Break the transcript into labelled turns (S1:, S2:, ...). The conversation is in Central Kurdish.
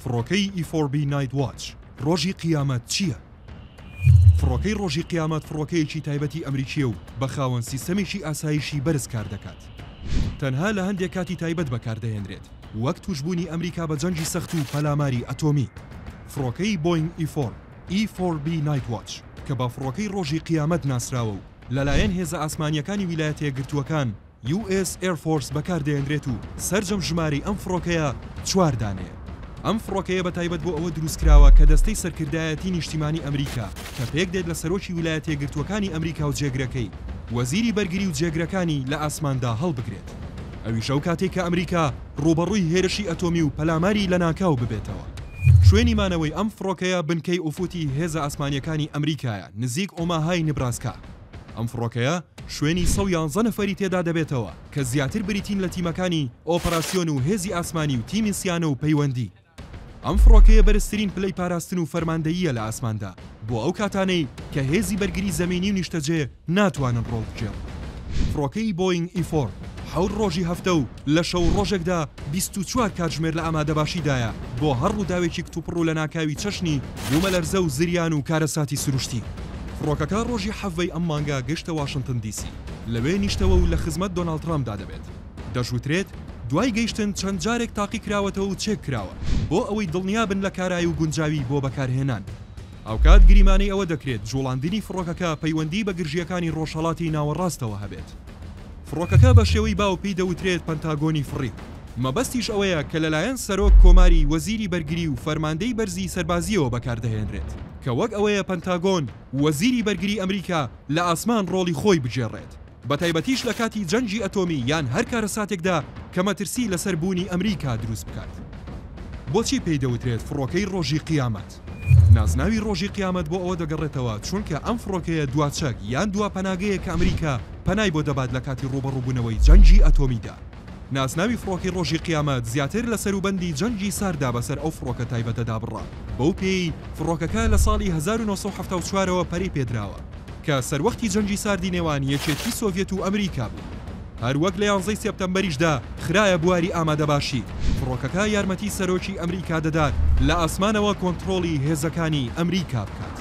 S1: فڕۆکەی E4B Night Watch ڕۆژی قیامەت چییە؟ فڕۆکەی ڕۆژی قیامەت فڕۆکەیەکی تایبەتی ئەمریکیە و بە خاوەن سیستەمێکی ئاسایشی بەرز کار دەکات. تەنها لە هەندێک کاتی تایبەت بەکاردەهێنرێت وەک توشبوونی ئەمریکا بە جەنگی سەخت و پەلاماری ئەتۆمی. فڕۆکەی Boeing E4B Night Watch کە بە فڕۆکەی ڕۆژی قیامەت ناسراوە و لەلایەن هێزە ئاسمانیەکانی ویلایەتە یەکگرتووەکان US Air Force بەکاردەهێنرێت و سەرجەم ژماری ئەم فڕۆکەیە 4 دانەیە. ئەم فڕۆکەیە بە تایبەت بۆ ئەوە دروستکراوە کە دەستەی سەرکردایەتی نیشتیمانی ئەمریکا کە پێک دێت لە سەرۆکی ویلایەتە یەکگرتووەکانی ئەمریکا و جێگرەکەی وەزیری بەرگری و جێگرەکانی لە ئاسماندا هەڵبگرێت. ئەویش ئەو کاتێک کە ئەمریکا ڕوبەڕووی هێرشی ئەتۆمی و پەلاماری لە ناکاو ببێتەوە. شوێنی مانەوەی ئەم فڕۆکەیە بنکەی ئوفوتی هێزە ئاسمانیەکانی ئەمریکایە نزیک ئۆماهای نبراسکا. ئەم فڕۆکەیە شوێنی 111 نەفەری تێدا دەبێتەوە کە زیاتر بریتین لە تیمەکانی ئۆپەراسیۆن و هێزی ئاسمانی و تیمی سیانە و پەیوەندی. ئەم فڕۆکەیە بەرزترین پلەی پاراستن و فەرماندەییە لە ئاسماندا بۆ ئەو کاتانەی کە هێزی بەرگری زەمینی و نیشتەجێ ناتوانن ڕۆڵ بکێن. فڕۆکەی Boeing E4 حەوت ڕۆژی هەفتە و لە شەو ڕۆژێکدا 24 کاتژمێر لە ئامادەباشیدایە بۆ هەر ڕووداوێکی کتوپڕ و لە ناکاوی چەشنی بوومەلەرزە و زریان و کارەساتی سروشتی. فڕۆکەکە ڕۆژی حەڤەی ئەم مانگا گەشتە واشنگتن دیسی لەوێ نیشتەوە و لە خزمەت دۆناڵد ترامپدا دەبێت. دەژوترێت دوای گەیشتن چەند جارێک تاقی کراوەتەوە و چێک کراوە بۆ ئەوەی دڵنیابن لە کارایی و گونجاوی بۆ بەکارهێنان. ئەو کات گریمانەی ئەوە دەکرێت جوڵاندنی فڕۆکەکە پەیوەندی بە گرژیەکانی ڕۆژهەڵاتی ناوەڕاستەوە هەبێت. فڕۆکەکە بە شێوەی باوپی دەوترێت پەنتاگۆنی فڕی. مەبەستیش ئەوەیە کە لەلایەن سەرۆک کۆماری وەزیری بەرگری و فەرماندەی بەرزی سەربازیەوە بەکاردەهێنرێت کە وەک ئەوەیە پەنتاگۆن وەزیری بەرگری ئەمریکا لە ئاسمان ڕۆڵی خۆی بجێڕێت. بە تایبەتیش لە کاتی جەنگی ئەتۆمی یان هەر کارەساتێکدا کە مەترسی لەسەر بوونی ئەمریکا دروست بکات. بۆچی پێی دەوترێت فڕۆکەی ڕۆژی قیامەت؟ نازناوی ڕۆژی قیامەت بۆ ئەوە دەگەڕێتەوە چونکە ئەم فڕۆکەیە دواچەک یان دوا پەناگەیە کە ئەمریکا پەنای بۆ دەبات لە کاتی ڕوبەڕووبوونەوەی جەنگی ئەتۆمیدا. ناسناوی فڕۆکەی ڕۆژی قیامەت زیاتر لە سەروبەندی جەنگی ساردا بەسەر ئەو فڕۆکە تایبەتەدا بڕا. بەو پێی فڕۆکەکە لە ساڵی 1974ەوە پەری پێدراوە کە سەروەختی جەنگی ساردی نێوان یەکێتی سۆڤیەت و ئەمریکا بوو. هەروەک لە 11 سێپتەمبەریشدا خرایە بواری ئامادەباشی فڕۆکەکە یارمەتی سەرۆکی ئەمریکا دەدات لە ئاسمانەوە کۆنتڕۆڵی هێزەکانی ئەمریکا بکات.